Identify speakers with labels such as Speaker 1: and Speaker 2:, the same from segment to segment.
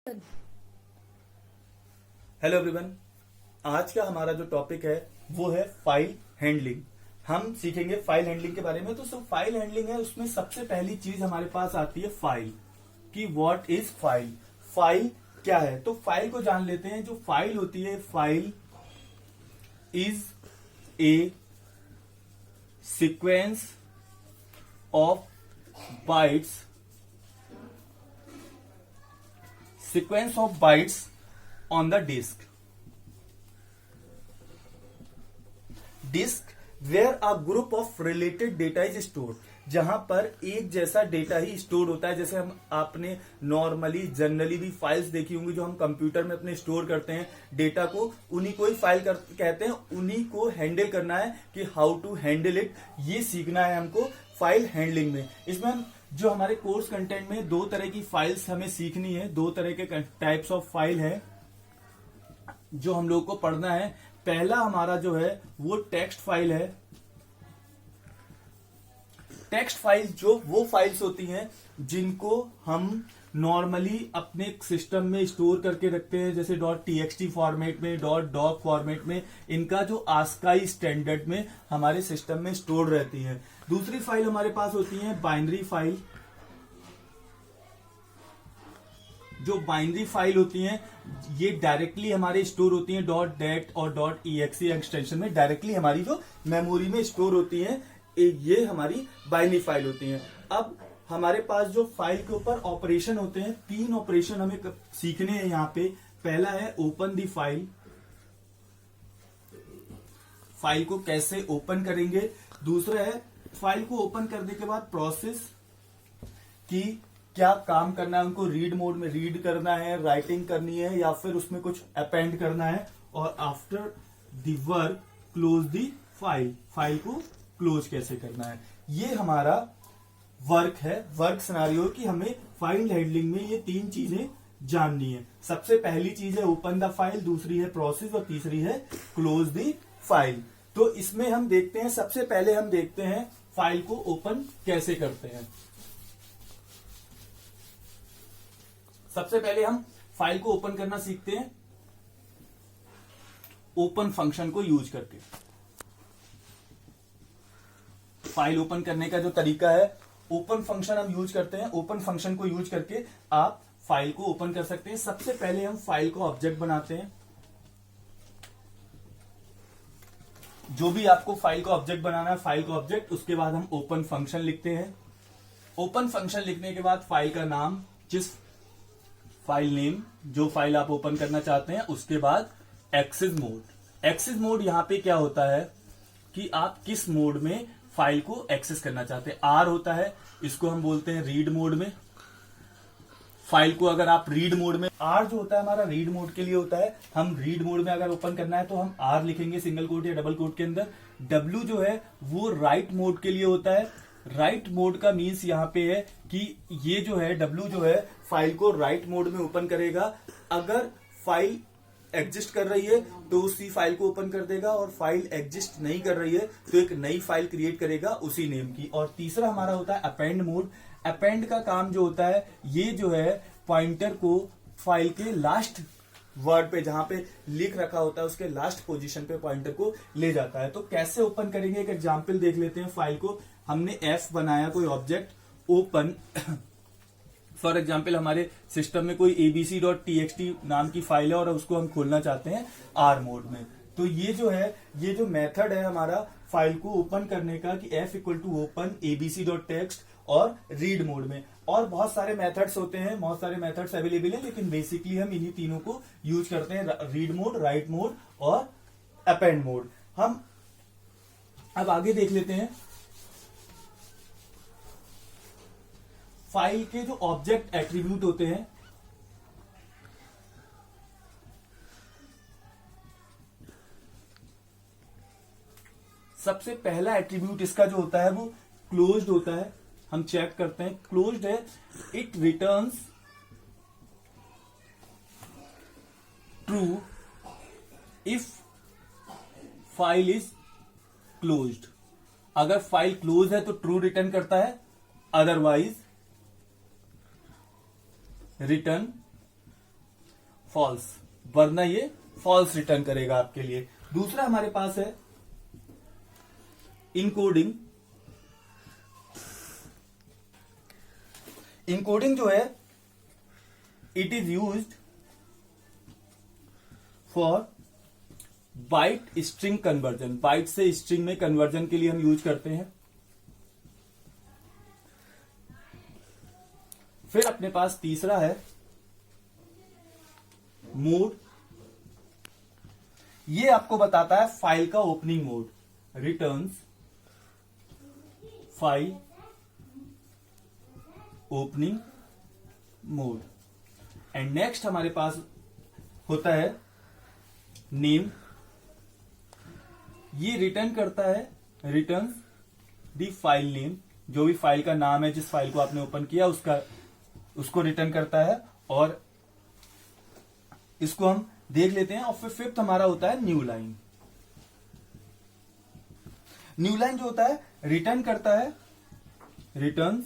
Speaker 1: Hello everyone. आज का हमारा जो टॉपिक है वो है फाइल हैंडलिंग। हम सीखेंगे फाइल हैंडलिंग के बारे में। तो सब फाइल हैंडलिंग है, उसमें सबसे पहली चीज हमारे पास आती है फाइल कि व्हाट इज फाइल। फाइल क्या है, तो फाइल को जान लेते हैं। जो फाइल होती है, file is a sequence of bytes on the disk where a group of related data is stored। जहां पर एक जैसा डेटा ही स्टोर होता है। जैसे हम आपने नॉर्मली जनरली भी फाइल्स देखी होंगी जो हम कंप्यूटर में अपने स्टोर करते हैं डेटा को, उन्हीं को ही फाइल कहते हैं। उन्हीं को हैंडल करना है कि हाउ टू हैंडल इट, ये सीखना है हमको फाइल हैंडलिंग में। इसमें हम जो हमारे कोर्स कंटेंट में दो तरह की फाइल्स हमें सीखनी है, दो तरह के टाइप्स ऑफ फाइल है जो हम लोग को पढ़ना है। पहला हमारा जो है वो टेक्स्ट फाइल है। टेक्स्ट फाइल जो वो फाइल्स होती हैं जिनको हम नॉर्मली अपने सिस्टम में स्टोर करके रखते हैं, जैसे .txt फॉर्मेट में, .doc फॉर्मेट में। इनका जो आस्काई स्टैंडर्ड में हमारे सिस्टम में स्टोर रहती है। दूसरी फाइल हमारे पास होती है बाइनरी फाइल। जो बाइनरी फाइल होती हैं ये डायरेक्टली हमारे स्टोर होती हैं .dat और .exe एक्सटेंशन में, डायरेक्टली हमारी जो मेमोरी में स्टोर होती हैं, ये हमारी बाइनरी फाइल होती हैं। अब हमारे पास जो फाइल के ऊपर ऑपरेशन होते हैं, तीन ऑपरेशन हमें सीखने हैं यहाँ पे। पहला है ओपन दी फाइल, फाइल को कैसे ओपन करेंगे। दूसरा है फाइल को ओपन करने के बाद प्रोसेस की क्या काम करना है, उनको रीड मोड में रीड करना है, राइटिंग करनी है, या फिर उसमें कुछ अपेंड करना है। और after the work close the file, file को क्लोज कैसे करना है, ये हमारा वर्क है। वर्क सिनेरियो कि हमें फाइल हैंडलिंग में ये तीन चीजें जाननी है। सबसे पहली चीज है ओपन द फाइल, दूसरी है प्रोसेस और तीसरी है क्लोज दी फाइल। तो इसमें हम देखते हैं, सबसे पहले हम देखते हैं फाइल को ओपन कैसे करते हैं। सबसे पहले हम फाइल को ओपन करना सीखते हैं ओपन फंक्शन को यूज करके। फाइल ओपन करने का जो तरीका है, ओपन फंक्शन हम यूज करते हैं। ओपन फंक्शन को यूज करके आप फाइल को ओपन कर सकते हैं। सबसे पहले हम फाइल को ऑब्जेक्ट बनाते हैं। जो भी आपको फाइल को ऑब्जेक्ट बनाना है, फाइल को ऑब्जेक्ट, उसके बाद हम ओपन फंक्शन लिखते हैं। ओपन फंक्शन लिखने के बाद फाइल का नाम, जिस फाइल नेम जो फाइल आप ओपन करना चाहते हैं, उसके बाद एक्सेस मोड। एक्सेस मोड यहां पे क्या होता है कि आप किस मोड में फाइल को एक्सेस करना चाहते हैं। आर होता है, इसको हम बोलते हैं रीड मोड में। फाइल को अगर आप रीड मोड में, आर जो होता है हमारा रीड मोड के लिए होता है। हम रीड मोड में अगर ओपन करना है तो हम आर लिखेंगे सिंगल कोट या डबल कोट के अंदर। डब्ल्यू जो है वो राइट मोड के लिए होता है। राइट मोड का मीन्स यहाँ पे है कि ये जो है डब्ल्यू जो है फाइल को राइट मोड में ओपन करेगा। अगर फाइल एग्जिस्ट कर रही है तो उसी फाइल को ओपन कर देगा, और फाइल एग्जिस्ट नहीं कर रही है तो एक नई फाइल क्रिएट करेगा उसी नेम की। और तीसरा हमारा होता है अपेंड मोड। अपेंड का काम जो होता है, ये जो है पॉइंटर को फाइल के लास्ट वर्ड पे, जहां पे लिख रखा होता है उसके लास्ट पोजीशन पे पॉइंटर को ले जाता है। तो कैसे ओपन करेंगे, एक एग्जांपल देख लेते हैं। फाइल को हमने एफ बनाया, कोई ऑब्जेक्ट ओपन। फॉर एग्जाम्पल हमारे सिस्टम में कोई abc.txt नाम की फाइल है और उसको हम खोलना चाहते हैं आर मोड में। तो ये जो है, ये जो मेथड है हमारा फाइल को ओपन करने का कि f equal to open abc.txt और रीड मोड में। और बहुत सारे मेथड्स होते हैं, बहुत सारे मेथड्स अवेलेबल हैं, लेकिन बेसिकली हम इन्हीं तीनों को यूज करते हैं, रीड मोड, राइट मोड और अपेंड मोड। हम अब आगे देख लेते हैं फाइल के जो ऑब्जेक्ट एट्रीब्यूट होते हैं। सबसे पहला एट्रीब्यूट इसका जो होता है वो क्लोज्ड होता है। हम चेक करते हैं, क्लोज्ड है, it returns true if file is closed. अगर फाइल क्लोज है तो ट्रू रिटर्न करता है, अदरवाइज रिटर्न फॉल्स, वरना ये फॉल्स रिटर्न करेगा आपके लिए। दूसरा हमारे पास है इनकोडिंग। इनकोडिंग जो है it is used for byte string conversion, byte से स्ट्रिंग में कन्वर्जन के लिए हम यूज करते हैं। फिर अपने पास तीसरा है मोड। ये आपको बताता है फाइल का opening mode, returns file opening mode. And next हमारे पास होता है नेम। ये रिटर्न करता है, रिटर्न द फाइल नेम, जो भी फाइल का नाम है, जिस फाइल को आपने ओपन किया उसको रिटर्न करता है। और इसको हम देख लेते हैं। और फिर फिफ्थ हमारा होता है न्यू लाइन। न्यू लाइन जो होता है रिटर्न करता है रिटर्न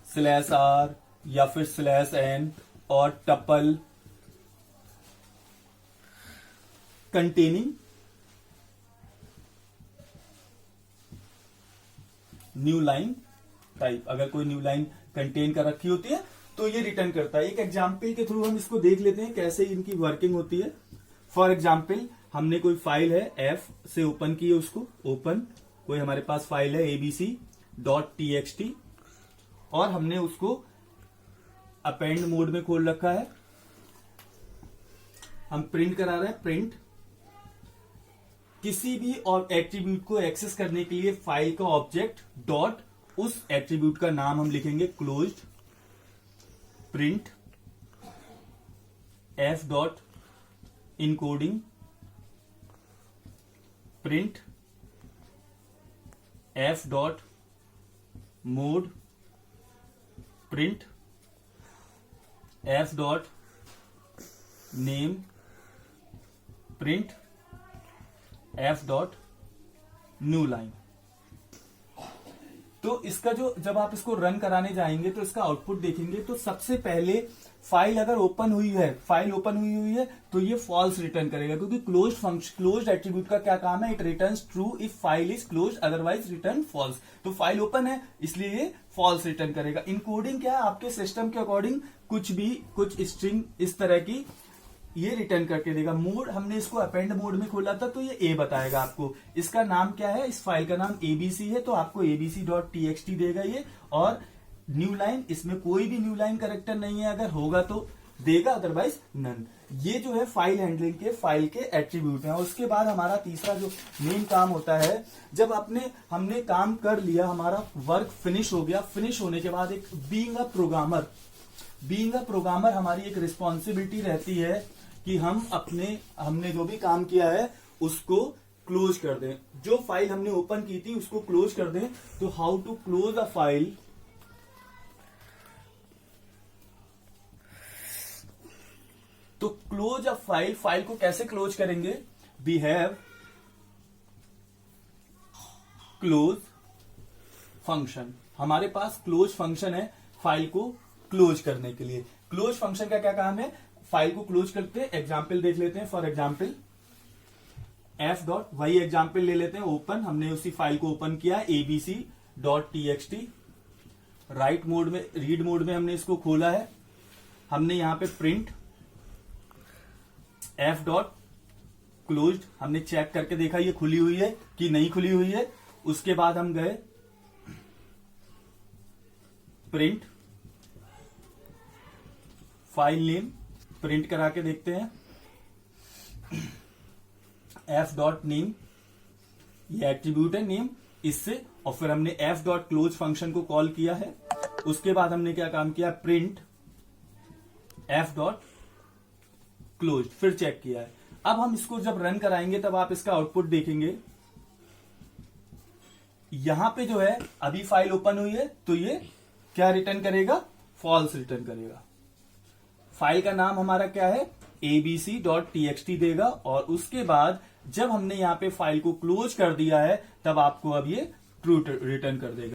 Speaker 1: /r या फिर /n और tuple containing new line type. अगर कोई न्यू लाइन कंटेन कर रखी होती है तो ये रिटर्न करता है। एक एग्जाम्पल के थ्रू हम इसको देख लेते हैं कैसे इनकी वर्किंग होती है। फॉर एग्जाम्पल हमने कोई फाइल है एफ से ओपन की है, उसको ओपन, कोई हमारे पास फाइल है abc.txt और हमने उसको अपेंड मोड में खोल रखा है। हम प्रिंट करा रहे हैं, प्रिंट किसी भी और एट्रीब्यूट को एक्सेस करने के लिए फाइल का ऑब्जेक्ट डॉट उस एट्रीब्यूट का नाम हम लिखेंगे closed, print f dot encoding, print f dot mode, print f dot name, print f dot new line. तो इसका जो जब आप इसको रन कराने जाएंगे तो इसका आउटपुट देखेंगे तो सबसे पहले फाइल अगर ओपन हुई है, फाइल ओपन हुई है तो ये फॉल्स रिटर्न करेगा, क्योंकि क्लोज्ड फंक्शन, क्लोज्ड एट्रीब्यूट का क्या काम है, it returns true if file is closed otherwise return false. तो फाइल ओपन है इसलिए ये फॉल्स रिटर्न करेगा। इनकोडिंग क्या है, आपके सिस्टम के अकॉर्डिंग कुछ स्ट्रिंग इस तरह की ये रिटर्न करके देगा। मोड हमने इसको अपेंड मोड में खोला था तो ये ए बताएगा आपको। इसका नाम क्या है, इस फाइल का नाम एबीसी है तो आपको abc.txt देगा ये। और न्यू लाइन, इसमें कोई भी न्यू लाइन कैरेक्टर नहीं है, अगर होगा तो देगा अदरवाइज नन। ये जो है फाइल हैंडलिंग के फाइल के एट्रीब्यूट हैं। और उसके बाद हमारा तीसरा जो मेन काम होता है, जब हमने काम कर लिया, हमारा वर्क फिनिश हो गया, फिनिश होने के बाद एक बीइंग अ प्रोग्रामर हमारी एक रिस्पॉन्सिबिलिटी रहती है कि हमने जो भी काम किया है उसको क्लोज कर दें। जो फाइल हमने ओपन की थी उसको क्लोज कर दें। तो how to close a file, तो क्लोज अ फाइल को कैसे क्लोज करेंगे, वी हैव क्लोज फंक्शन। हमारे पास क्लोज फंक्शन है फाइल को क्लोज करने के लिए। क्लोज फंक्शन का क्या काम है, फाइल को क्लोज करते हैं। एग्जाम्पल देख लेते हैं। फॉर एग्जाम्पल f डॉट, वही एग्जाम्पल ले लेते हैं, ओपन, हमने उसी फाइल को ओपन किया abc.txt, राइट मोड में, रीड मोड में हमने इसको खोला है। हमने यहां पे प्रिंट f डॉट क्लोज्ड, हमने चेक करके देखा ये खुली हुई है कि नहीं खुली हुई है। उसके बाद हम गए प्रिंट फाइल नेम, प्रिंट करा के देखते हैं f डॉट नेम, ये एट्रीब्यूट है नेम, इससे। और फिर हमने f डॉट क्लोज फंक्शन को कॉल किया है। उसके बाद हमने क्या काम किया, प्रिंट f डॉट क्लोज, फिर चेक किया है। अब हम इसको जब रन कराएंगे तब आप इसका आउटपुट देखेंगे। यहां पे जो है अभी फाइल ओपन हुई है तो ये क्या रिटर्न करेगा, फॉल्स रिटर्न करेगा। फाइल का नाम हमारा क्या है, abc.txt देगा। और उसके बाद जब हमने यहां पे फाइल को क्लोज कर दिया है तब आपको अब ये ट्रू रिटर्न कर देगा।